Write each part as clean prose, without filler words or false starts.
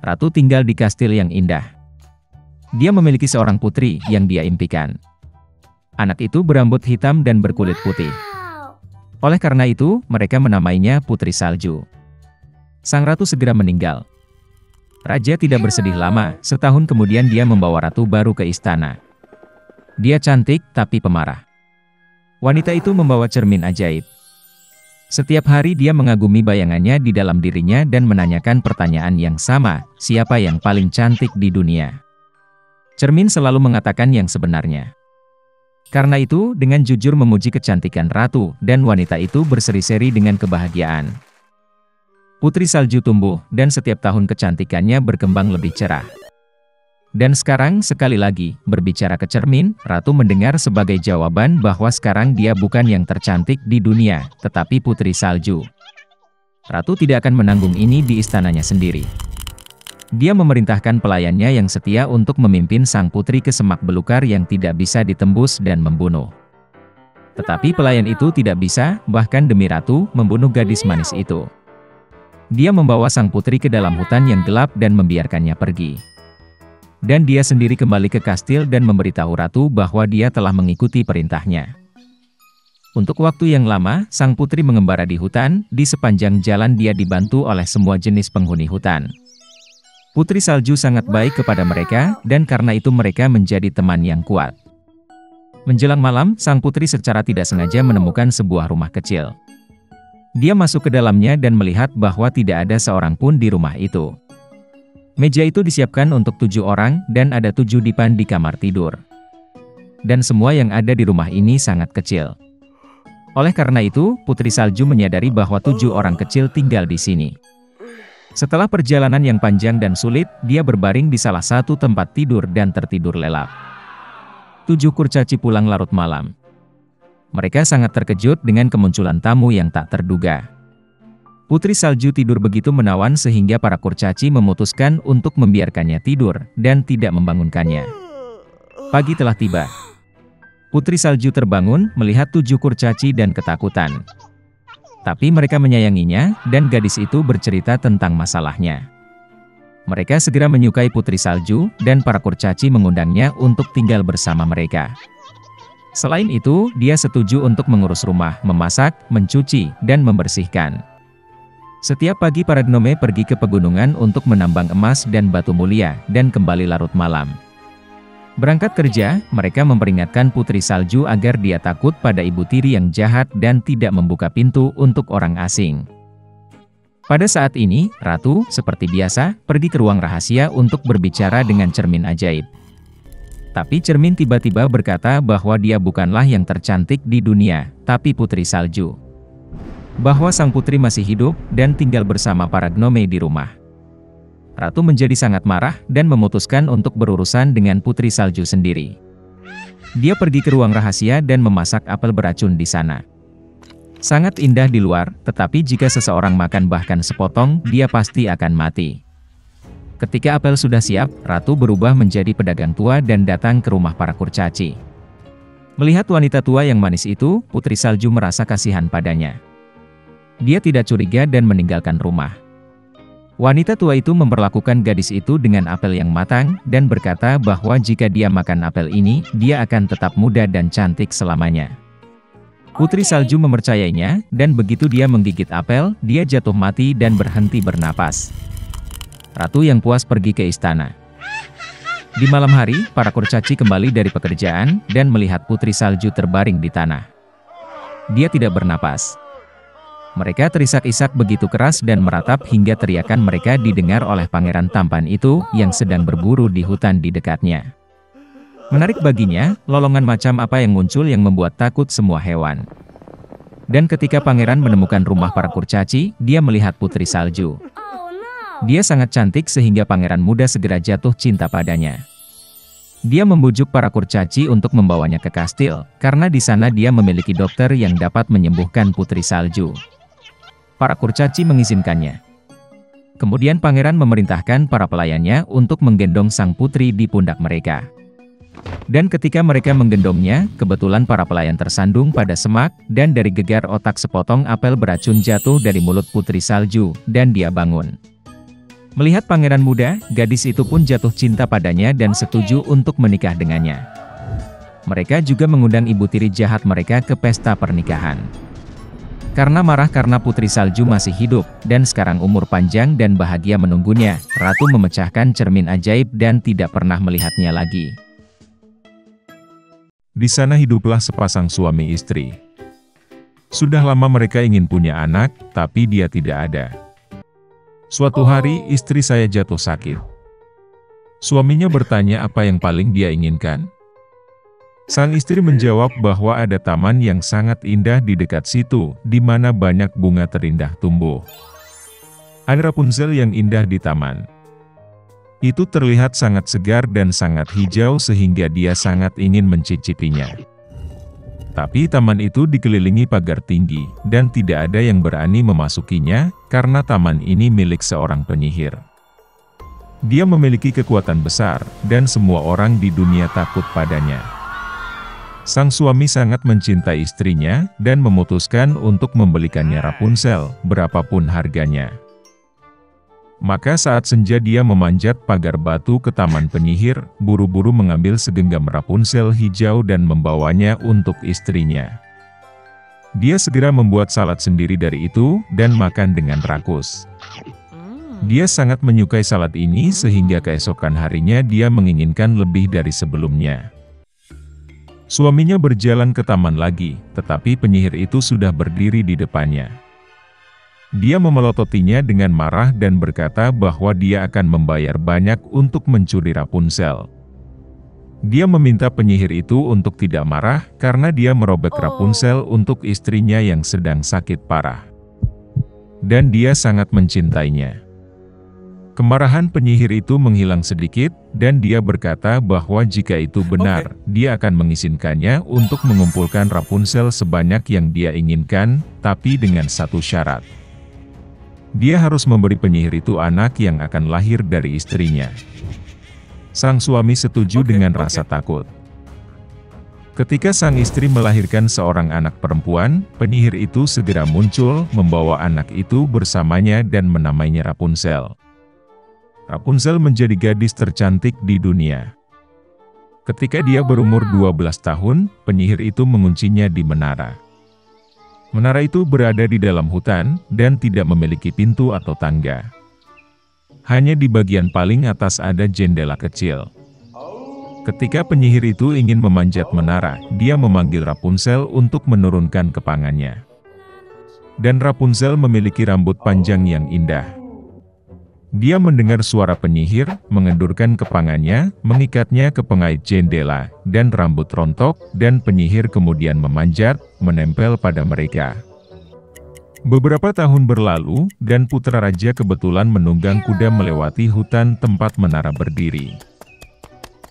Ratu tinggal di kastil yang indah. Dia memiliki seorang putri yang dia impikan. Anak itu berambut hitam dan berkulit putih. Oleh karena itu, mereka menamainya Putri Salju. Sang ratu segera meninggal. Raja tidak bersedih lama, setahun kemudian dia membawa ratu baru ke istana. Dia cantik tapi pemarah. Wanita itu membawa cermin ajaib. Setiap hari dia mengagumi bayangannya di dalam dirinya dan menanyakan pertanyaan yang sama, siapa yang paling cantik di dunia? Cermin selalu mengatakan yang sebenarnya. Karena itu, dengan jujur memuji kecantikan ratu, dan wanita itu berseri-seri dengan kebahagiaan. Putri Salju tumbuh, dan setiap tahun kecantikannya berkembang lebih cerah. Dan sekarang, sekali lagi, berbicara ke cermin, ratu mendengar sebagai jawaban bahwa sekarang dia bukan yang tercantik di dunia, tetapi Putri Salju. Ratu tidak akan menanggung ini di istananya sendiri. Dia memerintahkan pelayannya yang setia untuk memimpin sang putri ke semak belukar yang tidak bisa ditembus dan membunuh. Tetapi pelayan itu tidak bisa, bahkan demi ratu, membunuh gadis manis itu. Dia membawa sang putri ke dalam hutan yang gelap dan membiarkannya pergi. Dan dia sendiri kembali ke kastil dan memberitahu ratu bahwa dia telah mengikuti perintahnya. Untuk waktu yang lama, sang putri mengembara di hutan, di sepanjang jalan dia dibantu oleh semua jenis penghuni hutan. Putri Salju sangat baik kepada mereka, dan karena itu mereka menjadi teman yang kuat. Menjelang malam, sang putri secara tidak sengaja menemukan sebuah rumah kecil. Dia masuk ke dalamnya dan melihat bahwa tidak ada seorang pun di rumah itu. Meja itu disiapkan untuk 7 orang, dan ada 7 dipan di kamar tidur. Dan semua yang ada di rumah ini sangat kecil. Oleh karena itu, Putri Salju menyadari bahwa 7 orang kecil tinggal di sini. Setelah perjalanan yang panjang dan sulit, dia berbaring di salah satu tempat tidur dan tertidur lelap. 7 kurcaci pulang larut malam. Mereka sangat terkejut dengan kemunculan tamu yang tak terduga. Putri Salju tidur begitu menawan sehingga para kurcaci memutuskan untuk membiarkannya tidur, dan tidak membangunkannya. Pagi telah tiba. Putri Salju terbangun, melihat 7 kurcaci dan ketakutan. Tapi mereka menyayanginya, dan gadis itu bercerita tentang masalahnya. Mereka segera menyukai Putri Salju, dan para kurcaci mengundangnya untuk tinggal bersama mereka. Selain itu, dia setuju untuk mengurus rumah, memasak, mencuci, dan membersihkan. Setiap pagi para gnome pergi ke pegunungan untuk menambang emas dan batu mulia, dan kembali larut malam. Berangkat kerja, mereka memperingatkan Putri Salju agar dia takut pada ibu tiri yang jahat dan tidak membuka pintu untuk orang asing. Pada saat ini, Ratu, seperti biasa, pergi ke ruang rahasia untuk berbicara dengan cermin ajaib. Tapi cermin tiba-tiba berkata bahwa dia bukanlah yang tercantik di dunia, tapi Putri Salju. Bahwa sang putri masih hidup, dan tinggal bersama para gnome di rumah. Ratu menjadi sangat marah, dan memutuskan untuk berurusan dengan Putri Salju sendiri. Dia pergi ke ruang rahasia dan memasak apel beracun di sana. Sangat indah di luar, tetapi jika seseorang makan bahkan sepotong, dia pasti akan mati. Ketika apel sudah siap, Ratu berubah menjadi pedagang tua dan datang ke rumah para kurcaci. Melihat wanita tua yang manis itu, Putri Salju merasa kasihan padanya. Dia tidak curiga dan meninggalkan rumah. Wanita tua itu memperlakukan gadis itu dengan apel yang matang, dan berkata bahwa jika dia makan apel ini, dia akan tetap muda dan cantik selamanya. Putri Salju mempercayainya, dan begitu dia menggigit apel, dia jatuh mati dan berhenti bernapas. Ratu yang puas pergi ke istana. Di malam hari, para kurcaci kembali dari pekerjaan, dan melihat Putri Salju terbaring di tanah. Dia tidak bernapas. Mereka terisak-isak begitu keras dan meratap hingga teriakan mereka didengar oleh pangeran tampan itu, yang sedang berburu di hutan di dekatnya. Menarik baginya, lolongan macam apa yang muncul yang membuat takut semua hewan. Dan ketika pangeran menemukan rumah para kurcaci, dia melihat Putri Salju. Dia sangat cantik sehingga pangeran muda segera jatuh cinta padanya. Dia membujuk para kurcaci untuk membawanya ke kastil, karena di sana dia memiliki dokter yang dapat menyembuhkan Putri Salju. Para kurcaci mengizinkannya. Kemudian pangeran memerintahkan para pelayannya untuk menggendong sang putri di pundak mereka. Dan ketika mereka menggendongnya, kebetulan para pelayan tersandung pada semak, dan dari gegar otak sepotong apel beracun jatuh dari mulut Putri Salju, dan dia bangun. Melihat pangeran muda, gadis itu pun jatuh cinta padanya dan setuju untuk menikah dengannya. Mereka juga mengundang ibu tiri jahat mereka ke pesta pernikahan. Karena marah karena Putri Salju masih hidup, dan sekarang umur panjang dan bahagia menunggunya, Ratu memecahkan cermin ajaib dan tidak pernah melihatnya lagi. Di sana hiduplah sepasang suami istri. Sudah lama mereka ingin punya anak, tapi dia tidak ada. Suatu hari istri saya jatuh sakit. Suaminya bertanya apa yang paling dia inginkan. Sang istri menjawab bahwa ada taman yang sangat indah di dekat situ, di mana banyak bunga terindah tumbuh. Ada Rapunzel yang indah di taman. Itu terlihat sangat segar dan sangat hijau sehingga dia sangat ingin mencicipinya. Tapi taman itu dikelilingi pagar tinggi, dan tidak ada yang berani memasukinya, karena taman ini milik seorang penyihir. Dia memiliki kekuatan besar, dan semua orang di dunia takut padanya. Sang suami sangat mencintai istrinya, dan memutuskan untuk membelikannya Rapunzel, berapapun harganya. Maka saat senja dia memanjat pagar batu ke taman penyihir, buru-buru mengambil segenggam Rapunzel hijau dan membawanya untuk istrinya. Dia segera membuat salad sendiri dari itu, dan makan dengan rakus. Dia sangat menyukai salad ini sehingga keesokan harinya dia menginginkan lebih dari sebelumnya. Suaminya berjalan ke taman lagi, tetapi penyihir itu sudah berdiri di depannya. Dia memelototinya dengan marah dan berkata bahwa dia akan membayar banyak untuk mencuri Rapunzel. Dia meminta penyihir itu untuk tidak marah, karena dia merobek Rapunzel untuk istrinya yang sedang sakit parah. Dan dia sangat mencintainya. Kemarahan penyihir itu menghilang sedikit, dan dia berkata bahwa jika itu benar, dia akan mengizinkannya untuk mengumpulkan Rapunzel sebanyak yang dia inginkan, tapi dengan satu syarat. Dia harus memberi penyihir itu anak yang akan lahir dari istrinya. Sang suami setuju dengan rasa takut. Ketika sang istri melahirkan seorang anak perempuan, penyihir itu segera muncul, membawa anak itu bersamanya dan menamainya Rapunzel. Rapunzel menjadi gadis tercantik di dunia. Ketika dia berumur 12 tahun, penyihir itu menguncinya di menara. Menara itu berada di dalam hutan, dan tidak memiliki pintu atau tangga. Hanya di bagian paling atas ada jendela kecil. Ketika penyihir itu ingin memanjat menara, dia memanggil Rapunzel untuk menurunkan kepangannya. Dan Rapunzel memiliki rambut panjang yang indah. Dia mendengar suara penyihir, mengendurkan kepangannya, mengikatnya ke pengait jendela, dan rambut rontok, dan penyihir kemudian memanjat, menempel pada mereka. Beberapa tahun berlalu, dan putra raja kebetulan menunggang kuda melewati hutan tempat menara berdiri.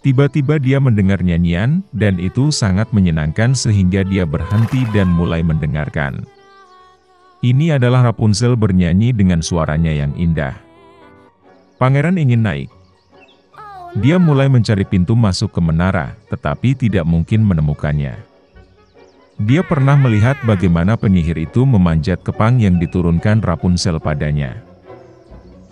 Tiba-tiba dia mendengar nyanyian, dan itu sangat menyenangkan sehingga dia berhenti dan mulai mendengarkan. Ini adalah Rapunzel bernyanyi dengan suaranya yang indah. Pangeran ingin naik. Dia mulai mencari pintu masuk ke menara, tetapi tidak mungkin menemukannya. Dia pernah melihat bagaimana penyihir itu memanjat kepang yang diturunkan Rapunzel padanya.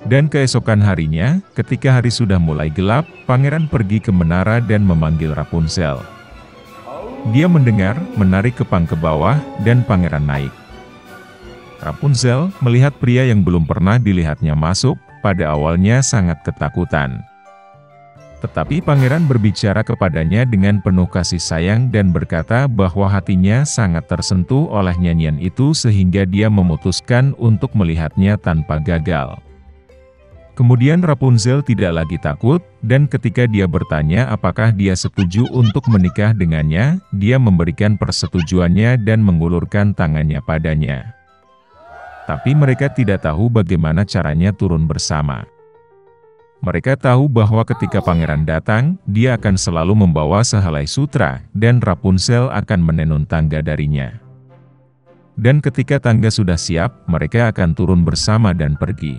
Dan keesokan harinya, ketika hari sudah mulai gelap, pangeran pergi ke menara dan memanggil Rapunzel. Dia mendengar, menarik kepang ke bawah, dan pangeran naik. Rapunzel melihat pria yang belum pernah dilihatnya masuk, pada awalnya sangat ketakutan. Tetapi pangeran berbicara kepadanya dengan penuh kasih sayang dan berkata bahwa hatinya sangat tersentuh oleh nyanyian itu sehingga dia memutuskan untuk melihatnya tanpa gagal. Kemudian Rapunzel tidak lagi takut, dan ketika dia bertanya apakah dia setuju untuk menikah dengannya, dia memberikan persetujuannya dan mengulurkan tangannya padanya. Tapi mereka tidak tahu bagaimana caranya turun bersama. Mereka tahu bahwa ketika pangeran datang, dia akan selalu membawa sehelai sutra, dan Rapunzel akan menenun tangga darinya. Dan ketika tangga sudah siap, mereka akan turun bersama dan pergi.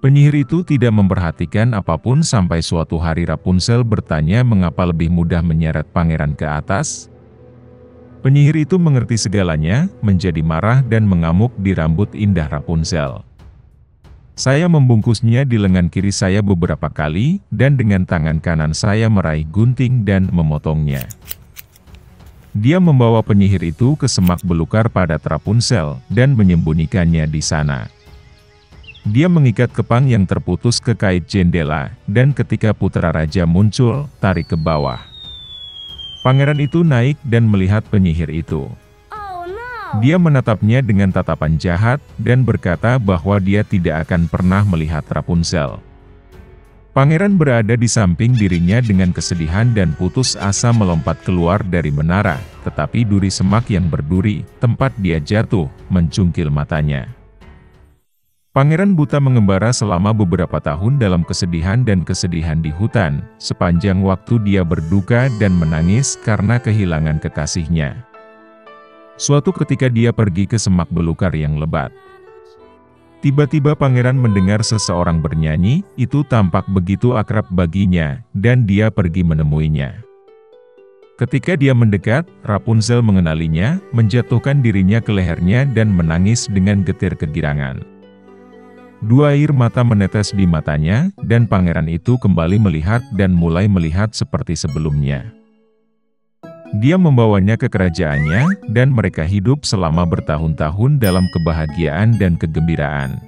Penyihir itu tidak memperhatikan apapun sampai suatu hari Rapunzel bertanya mengapa lebih mudah menyeret pangeran ke atas. Penyihir itu mengerti segalanya, menjadi marah dan mengamuk di rambut indah Rapunzel. Saya membungkusnya di lengan kiri saya beberapa kali, dan dengan tangan kanan saya meraih gunting dan memotongnya. Dia membawa penyihir itu ke semak belukar pada Rapunzel, dan menyembunyikannya di sana. Dia mengikat kepang yang terputus ke kait jendela, dan ketika putra raja muncul, tarik ke bawah. Pangeran itu naik dan melihat penyihir itu. Dia menatapnya dengan tatapan jahat, dan berkata bahwa dia tidak akan pernah melihat Rapunzel. Pangeran berada di samping dirinya dengan kesedihan dan putus asa melompat keluar dari menara, tetapi duri semak yang berduri, tempat dia jatuh, mencungkil matanya. Pangeran buta mengembara selama beberapa tahun dalam kesedihan dan kesedihan di hutan, sepanjang waktu dia berduka dan menangis karena kehilangan kekasihnya. Suatu ketika dia pergi ke semak belukar yang lebat. Tiba-tiba pangeran mendengar seseorang bernyanyi, itu tampak begitu akrab baginya, dan dia pergi menemuinya. Ketika dia mendekat, Rapunzel mengenalinya, menjatuhkan dirinya ke lehernya dan menangis dengan getir kegirangan. Dua air mata menetes di matanya, dan pangeran itu kembali melihat dan mulai melihat seperti sebelumnya. Dia membawanya ke kerajaannya, dan mereka hidup selama bertahun-tahun dalam kebahagiaan dan kegembiraan.